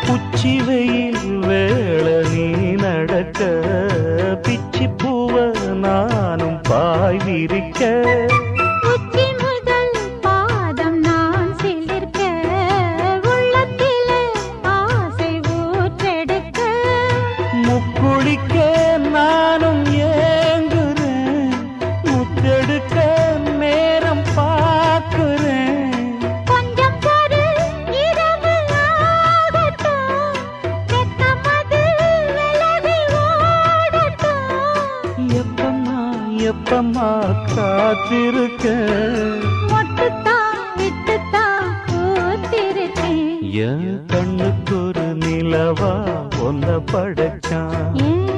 உச்சி வெயில் வேள நீ நடக்க பிச்சி பூவ நானும் பாய் விரிக்க உச்சி முதல் பாதம் நான் சிலிர்க்க உள்ளத்திலே ஆசை ஊற்றெடுக்க முக்குளிக்க நானும் ஏங்குறேன் முத்தெடுக்க நேரம் பார்க்கிறேன் கொஞ்சம் பொறு இரவு ஆகட்டும் வெக்கமது விலகி ஓடட்டும் எப்பம்மா எப்பம்மா காத்திருக்க மொட்டுத்தான் விட்டுத்தான் பூத்திருக்கேன் என் கண்ணுக்கு ஒரு நிலவா ஒன்ன படைச்சான் ஏன்